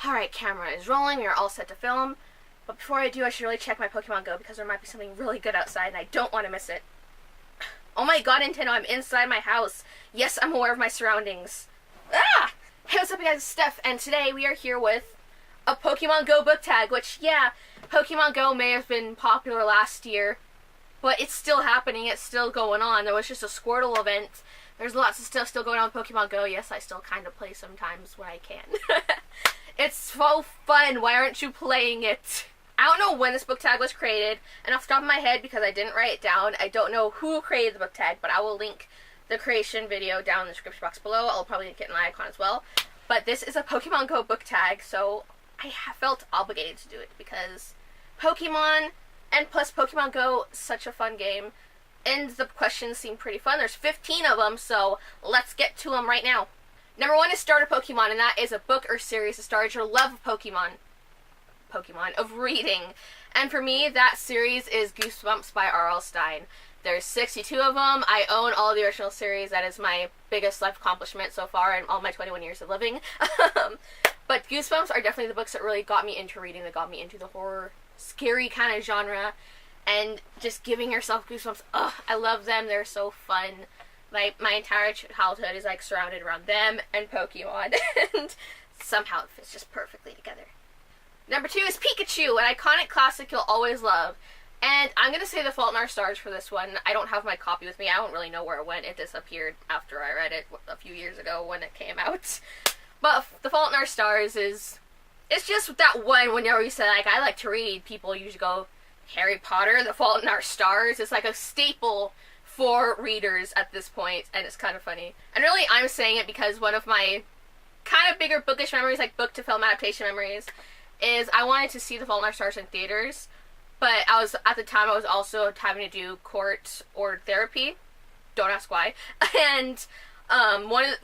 Alright, camera is rolling, we are all set to film. But before I do, I should really check my Pokemon Go because there might be something really good outside and I don't want to miss it. Oh my god, Nintendo, I'm inside my house. Yes, I'm aware of my surroundings. Ah! Hey, what's up, you guys? It's Steph, and today we are here with a Pokemon Go Book Tag, which, yeah, Pokemon Go may have been popular last year, but it's still happening, it's still going on. There was just a Squirtle event. There's lots of stuff still going on with Pokemon Go. Yes, I still kind of play sometimes when I can. It's so fun. Why aren't you playing it? I don't know when this book tag was created, and off the top of my head, because I didn't write it down, I don't know who created the book tag, but I will link the creation video down in the description box below. I'll probably link it in my icon as well. But this is a Pokemon Go book tag, so I felt obligated to do it because Pokemon, and plus Pokemon Go, such a fun game. And the questions seem pretty fun. There's 15 of them, so let's get to them right now. Number 1 is Starter Pokemon, and that is a book or series to start your love of Pokemon, of reading. And for me, that series is Goosebumps by R.L. Stine. There's 62 of them. I own all the original series. That is my biggest life accomplishment so far in all my 21 years of living. But Goosebumps are definitely the books that really got me into reading, that got me into the horror, scary kind of genre. And just giving yourself goosebumps. Ugh, I love them. They're so fun. Like, my entire childhood is, like, surrounded around them and Pokemon. And somehow it fits just perfectly together. Number 2 is Pikachu, an iconic classic you'll always love. And I'm going to say The Fault in Our Stars for this one. I don't have my copy with me. I don't really know where it went. It disappeared after I read it a few years ago when it came out. But The Fault in Our Stars is... It's just that one whenever you say, like, I like to read, people usually go... Harry Potter, The Fault in Our Stars is like a staple for readers at this point, and it's kind of funny. And really, I'm saying it because one of my kind of bigger bookish memories, like book to film adaptation memories, is I wanted to see The Fault in Our Stars in theaters, but at the time I was also having to do court or therapy. Don't ask why. And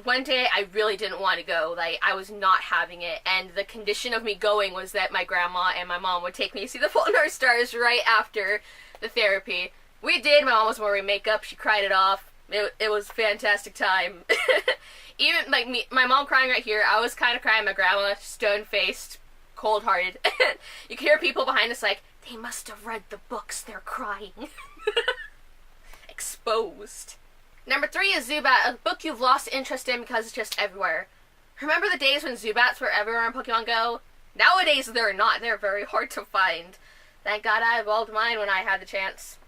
one day I really didn't want to go. Like, I was not having it, and the condition of me going was that my grandma and my mom would take me to see The Fault in Our Stars right after the therapy. We did. My mom was wearing makeup. She cried it off. It was a fantastic time. Even, like, my mom crying right here, I was kind of crying. My grandma, stone-faced, cold-hearted. You can hear people behind us like, they must have read the books. They're crying. Exposed. Number 3 is Zubat, a book you've lost interest in because it's just everywhere. Remember the days when Zubats were everywhere in Pokemon Go? Nowadays they're not. They're very hard to find. Thank God I evolved mine when I had the chance.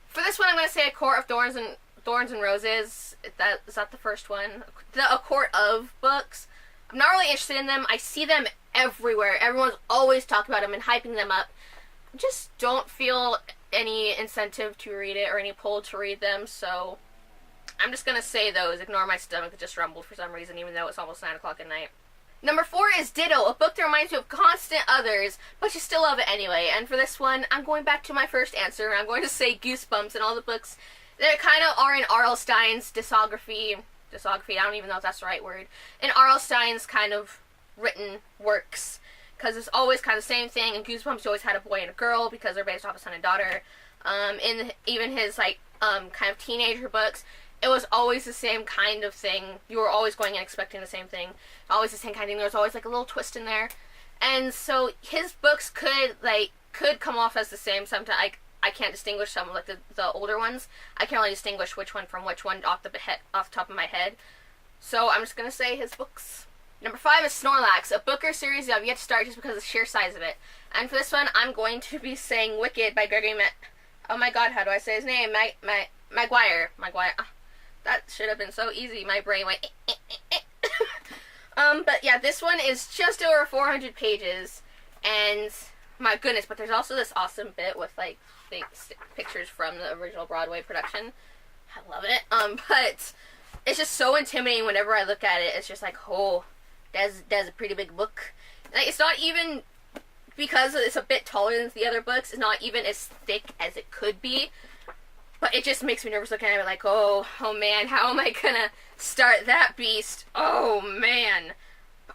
For this one, I'm going to say A Court of Thorns and Roses. Is that the first one? A Court of books. I'm not really interested in them. I see them everywhere. Everyone's always talking about them and hyping them up. I just don't feel any incentive to read it or any pull to read them, so... I'm just going to say those. Ignore my stomach that just rumbled for some reason, even though it's almost 9 o'clock at night. Number 4 is Ditto, a book that reminds you of constant others, but you still love it anyway. And for this one, I'm going back to my first answer. I'm going to say Goosebumps and all the books that kind of are in R.L. Stine's discography. I don't even know if that's the right word. In R.L. Stine's kind of written works. Because it's always kind of the same thing. In Goosebumps, you always had a boy and a girl because they're based off a son and daughter. In even his, like, kind of teenager books, it was always the same kind of thing. You were always going and expecting the same thing. Always the same kind of thing. There was always, like, a little twist in there. And so his books could come off as the same sometimes. I can't distinguish some, like, the older ones. I can't really distinguish which one from which one off the top of my head. So I'm just going to say his books. Number 5 is Snorlax, a book or series you have yet to start just because of the sheer size of it. And for this one, I'm going to be saying Wicked by Gregory Oh my god, how do I say his name? Maguire. That should have been so easy. My brain went... But yeah, this one is just over 400 pages. And, my goodness, but there's also this awesome bit with, like, pictures from the original Broadway production. I love it. But it's just so intimidating whenever I look at it. It's just like, oh, that's a pretty big book. Like, it's not even... Because it's a bit taller than the other books, it's not even as thick as it could be. But it just makes me nervous looking at it, like, oh man, how am I gonna start that beast? Oh man.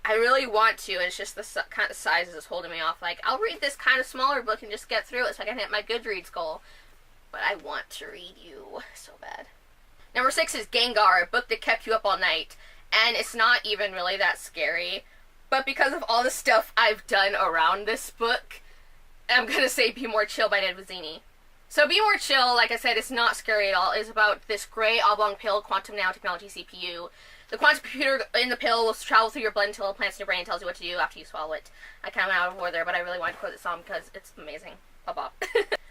I really want to, and it's just the kind of size that's holding me off. Like, I'll read this kind of smaller book and just get through it so I can hit my Goodreads goal. But I want to read you so bad. Number 6 is Gengar, a book that kept you up all night. And it's not even really that scary. but because of all the stuff I've done around this book, I'm gonna say Be More Chill by Ned Vizzini. So Be More Chill, like I said, it's not scary at all. It's about this gray oblong pill quantum nanotechnology CPU. The quantum computer in the pill will travel through your blood until it plants in your brain and tells you what to do after you swallow it. I kind of went out of order, but I really wanted to quote this song because it's amazing. Bop bop.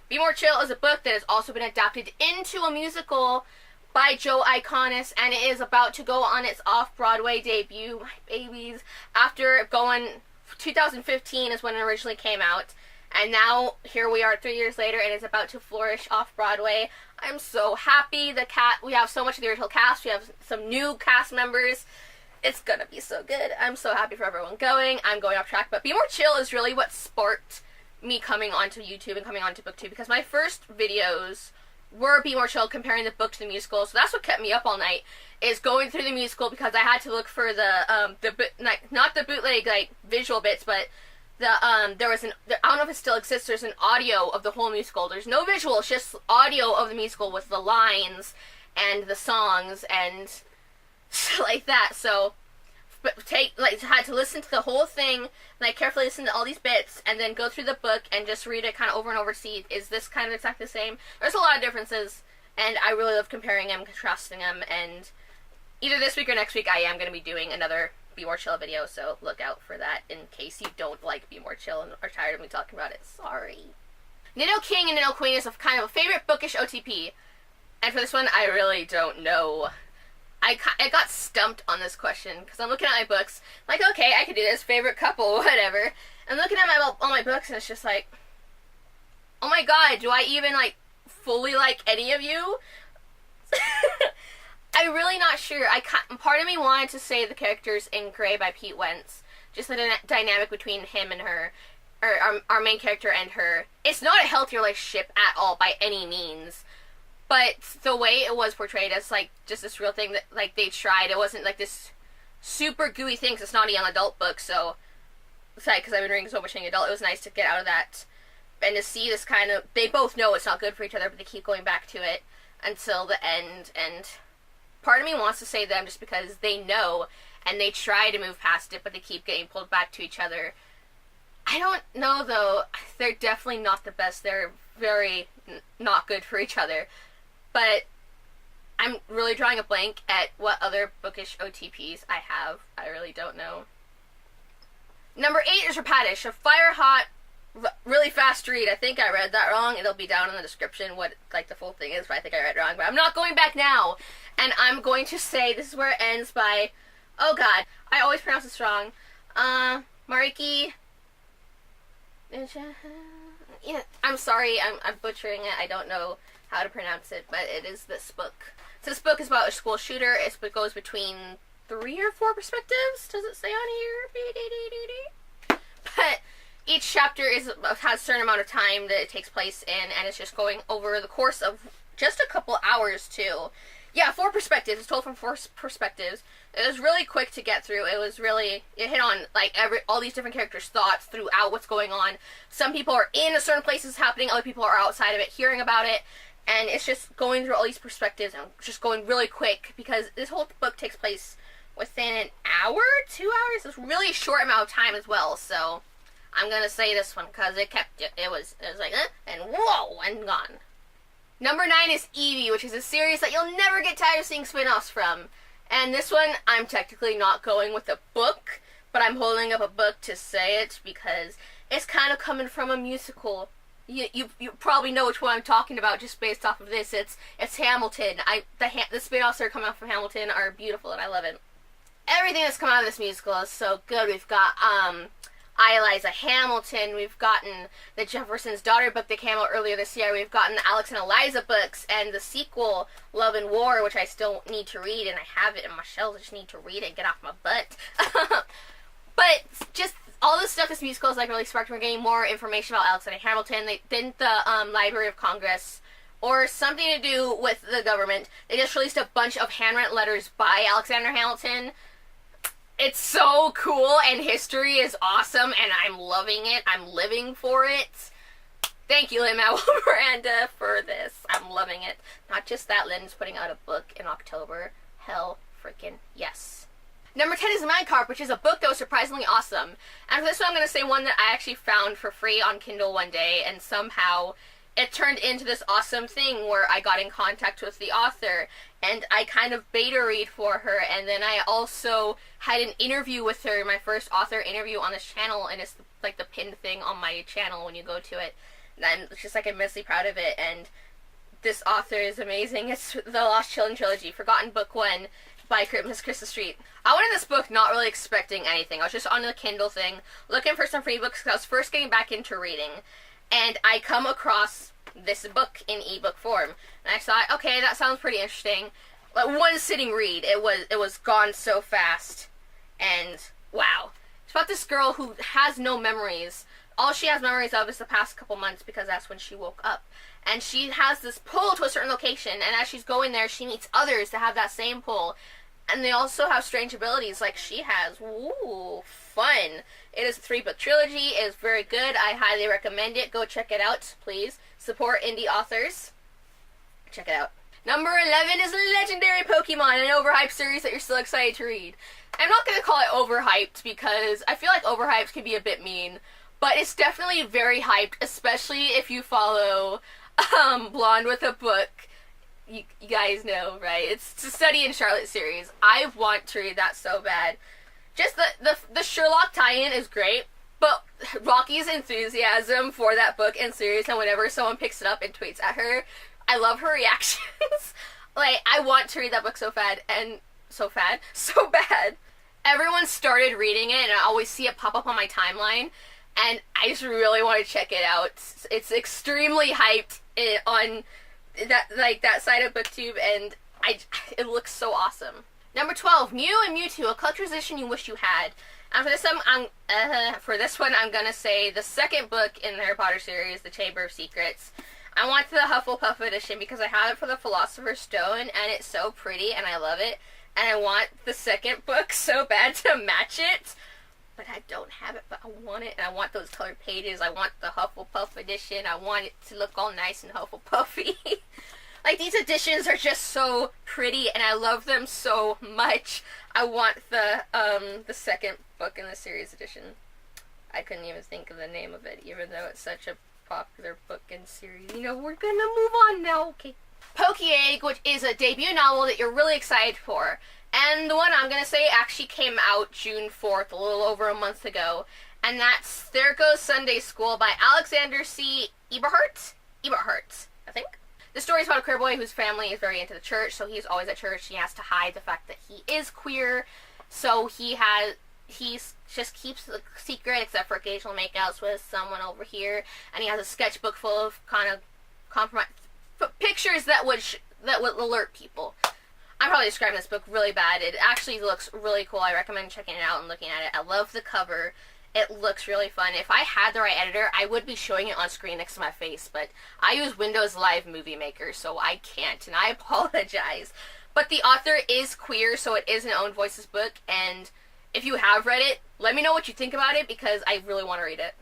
Be More Chill is a book that has also been adapted into a musical by Joe Iconis, and it is about to go on its off-Broadway debut, my babies, after going, 2015 is when it originally came out, and now here we are 3 years later, and it's about to flourish off-Broadway. I'm so happy. We have so much of the original cast, we have some new cast members. It's gonna be so good. I'm so happy for everyone going. I'm going off track, but Be More Chill is really what sparked me coming onto YouTube and coming onto BookTube, because my first videos were Be More Chill, comparing the book to the musical. So that's what kept me up all night, is going through the musical, because I had to look for not the bootleg like visual bits, but there was I don't know if it still exists. There's an audio of the whole musical. There's no visual. It's just audio of the musical with the lines and the songs and like that. So had to listen to the whole thing, like carefully listen to all these bits, and then go through the book and just read it kind of over and over to see, is this kind of exactly the same? There's a lot of differences, and I really love comparing them, contrasting them, and either this week or next week I am going to be doing another Be More Chill video, so look out for that in case you don't like Be More Chill and are tired of me talking about it. Sorry. Nidoking and Nidoqueen is kind of a favorite bookish OTP, and for this one I really don't know. I got stumped on this question, because I'm looking at my books, like, okay, I could do this, favorite couple, whatever. I'm looking at all my books, and it's just like, oh my god, do I even, like, fully like any of you? I'm really not sure. Part of me wanted to say the characters in Grey by Pete Wentz, just the dynamic between him and her, or our main character and her. It's not a healthy relationship at all, by any means. But the way it was portrayed as, like, just this real thing that, like, they tried, it wasn't, like, this super gooey thing, because it's not a young adult book, so, sorry, because I've been reading so much young adult, it was nice to get out of that, and to see this kind of, they both know it's not good for each other, but they keep going back to it until the end, and part of me wants to say them just because they know, and they try to move past it, but they keep getting pulled back to each other. I don't know, though, they're definitely not the best, they're very not good for each other. But I'm really drawing a blank at what other bookish OTPs I have. I really don't know. Number 8 is Rapidash, a fire-hot, really fast read. I think I read that wrong. It'll be down in the description what, like, the full thing is, but I think I read it wrong. But I'm not going back now. And I'm going to say this is where it ends by, oh god, I always pronounce this wrong. Mariki. Yeah, I'm sorry, I'm butchering it. I don't know how to pronounce it, but it is this book. So this book is about a school shooter. It goes between 3 or 4 perspectives. Does it say on here? But each chapter has a certain amount of time that it takes place in, and it's just going over the course of just a couple hours, too. Yeah, 4 perspectives. It's told from 4 perspectives. It was really quick to get through. It hit on, like, all these different characters' thoughts throughout what's going on. Some people are in a certain place it's happening, other people are outside of it hearing about it. And it's just going through all these perspectives and just going really quick, because this whole book takes place within an hour, 2 hours. It's a really short amount of time as well, so I'm going to say this one, because it was like, and whoa, and gone. Number 9 is Eevee, which is a series that you'll never get tired of seeing spin-offs from. And this one, I'm technically not going with a book, but I'm holding up a book to say it, because it's kind of coming from a musical. You probably know which one I'm talking about just based off of this. It's Hamilton. The spin-offs that are coming out from Hamilton are beautiful, and I love it. Everything that's come out of this musical is so good. We've got Eliza Hamilton. We've gotten the Jefferson's Daughter book that came out earlier this year. We've gotten the Alex and Eliza books, and the sequel, Love and War, which I still need to read, and I have it in my shelves. I just need to read it and get off my butt. But just all this stuff, this musical is like really sparked. We're getting more information about Alexander Hamilton. Didn't the Library of Congress, or something to do with the government, they just released a bunch of handwritten letters by Alexander Hamilton. It's so cool, and history is awesome, and I'm loving it. I'm living for it. Thank you, Lin-Manuel Miranda, for this. I'm loving it. Not just that, Lynn's putting out a book in October. Hell freaking yes. Number 10 is Magikarp, which is a book that was surprisingly awesome. And for this one, I'm going to say one that I actually found for free on Kindle one day, and somehow it turned into this awesome thing where I got in contact with the author, and I kind of beta read for her, and then I also had an interview with her, my first author interview on this channel, and it's like the pinned thing on my channel when you go to it. And I'm just like immensely proud of it, and this author is amazing. It's the Lost Children trilogy, Forgotten Book 1 by Miss Krista Street. I went in this book not really expecting anything. I was just on the Kindle thing, looking for some free books because I was first getting back into reading. And I come across this book in ebook form. And I thought, okay, that sounds pretty interesting. Like one sitting read, it was gone so fast. And wow. It's about this girl who has no memories. All she has memories of is the past couple months because that's when she woke up. And she has this pull to a certain location, and as she's going there, she meets others that have that same pull. And they also have strange abilities like she has. Ooh, fun. It is a 3-book trilogy. It is very good. I highly recommend it. Go check it out, please. Support indie authors. Check it out. Number 11 is Legendary Pokemon, an overhyped series that you're still excited to read. I'm not going to call it overhyped because I feel like overhyped can be a bit mean. But it's definitely very hyped, especially if you follow Blonde with a Book. You guys know, right? It's a Study in Charlotte series. I want to read that so bad. Just the Sherlock tie-in is great, but Rocky's enthusiasm for that book and series, and whenever someone picks it up and tweets at her, I love her reactions. Like, I want to read that book so bad. Everyone started reading it, and I always see it pop up on my timeline, and I just really want to check it out. It's extremely hyped on that side of BookTube, and it looks so awesome. Number 12, Mew and Mewtwo, a collector's edition you wish you had. And for this one, I'm gonna say the second book in the Harry Potter series, The Chamber of Secrets. I want the Hufflepuff edition because I have it for the Philosopher's Stone, and it's so pretty, and I love it. And I want the second book so bad to match it. But I don't have it, but I want it, and I want those colored pages. I want the Hufflepuff edition. I want it to look all nice and Hufflepuffy. Like, these editions are just so pretty, and I love them so much. I want the second book in the series edition. I couldn't even think of the name of it, even though it's such a popular book and series. You know, we're gonna move on now, okay. Poké, which is a debut novel that you're really excited for. And the one I'm going to say actually came out June 4th, a little over a month ago. And that's There Goes Sunday School by Alexander C. Eberhardt, I think. The story is about a queer boy whose family is very into the church, so he's always at church. He has to hide the fact that he is queer. So he just keeps the secret, except for occasional makeouts with someone over here. And he has a sketchbook full of kind of compromise pictures that would alert people. I'm probably describing this book really bad. It actually looks really cool. I recommend checking it out and looking at it. I love the cover. It looks really fun. If I had the right editor, I would be showing it on screen next to my face, but I use Windows Live Movie Maker, so I can't, and I apologize. But the author is queer, so it is an own voices book, and if you have read it, let me know what you think about it, because I really want to read it.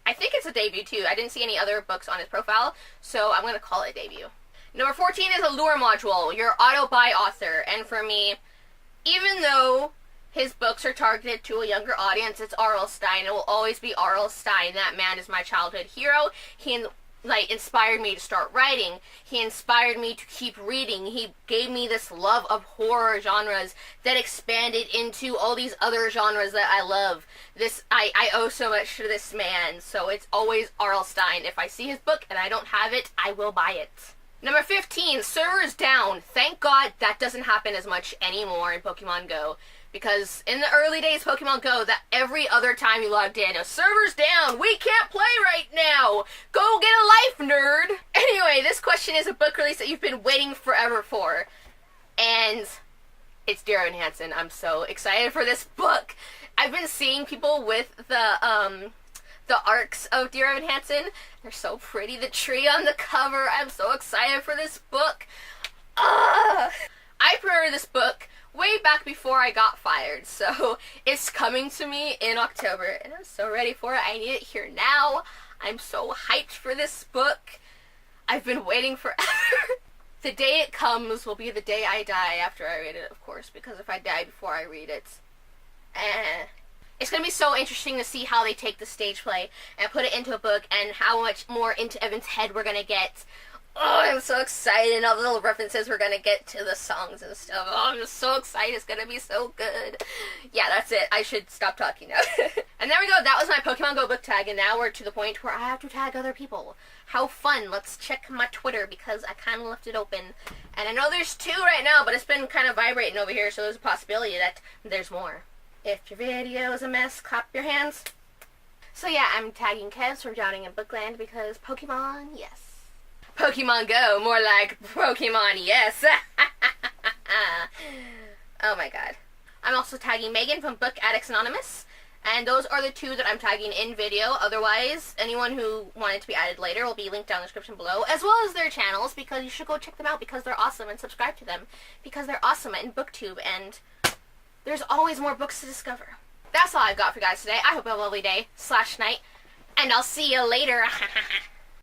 I think it's a debut, too. I didn't see any other books on his profile, so I'm going to call it a debut. Number 14 is a lure module, your auto-buy author. And for me, even though his books are targeted to a younger audience, it's R.L. Stine. It will always be R.L. Stine. That man is my childhood hero. He inspired me to start writing. He inspired me to keep reading. He gave me this love of horror genres that expanded into all these other genres that I love. I owe so much to this man, so it's always R.L. Stine. If I see his book and I don't have it, I will buy it. Number 15, servers down. Thank God that doesn't happen as much anymore in Pokemon Go. Because in the early days of Pokemon Go, that every other time you logged in, servers down, we can't play right now, go get a life, nerd. Anyway, this question is a book release that you've been waiting forever for. And it's Dear Evan Hansen. I'm so excited for this book. I've been seeing people with the arcs of Dear Evan Hansen. They're so pretty. The tree on the cover. I'm so excited for this book. I pre-ordered this book way back before I got fired, so it's coming to me in October, and I'm so ready for it. I need it here now. I'm so hyped for this book. I've been waiting forever. The day it comes will be the day I die after I read it, of course, because if I die before I read it, It's going to be so interesting to see how they take the stage play and put it into a book and how much more into Evan's head we're going to get. Oh, I'm so excited, and all the little references we're going to get to the songs and stuff. Oh, I'm just so excited. It's going to be so good. Yeah, that's it. I should stop talking now. And there we go. That was my Pokemon Go book tag, and now we're to the point where I have to tag other people. How fun. Let's check my Twitter, because I kind of left it open. And I know there's 2 right now, but it's been kind of vibrating over here, so there's a possibility that there's more. If your video is a mess, clap your hands. So yeah, I'm tagging Kevs from Drowning in Bookland because Pokemon, yes. Pokemon Go, more like Pokemon, yes. Oh my god. I'm also tagging Megan from Book Addicts Anonymous. And those are the 2 that I'm tagging in video. Otherwise, anyone who wanted to be added later will be linked down in the description below, as well as their channels, because you should go check them out because they're awesome, and subscribe to them because they're awesome, and BookTube, and there's always more books to discover. That's all I've got for you guys today. I hope you have a lovely day / night, and I'll see you later.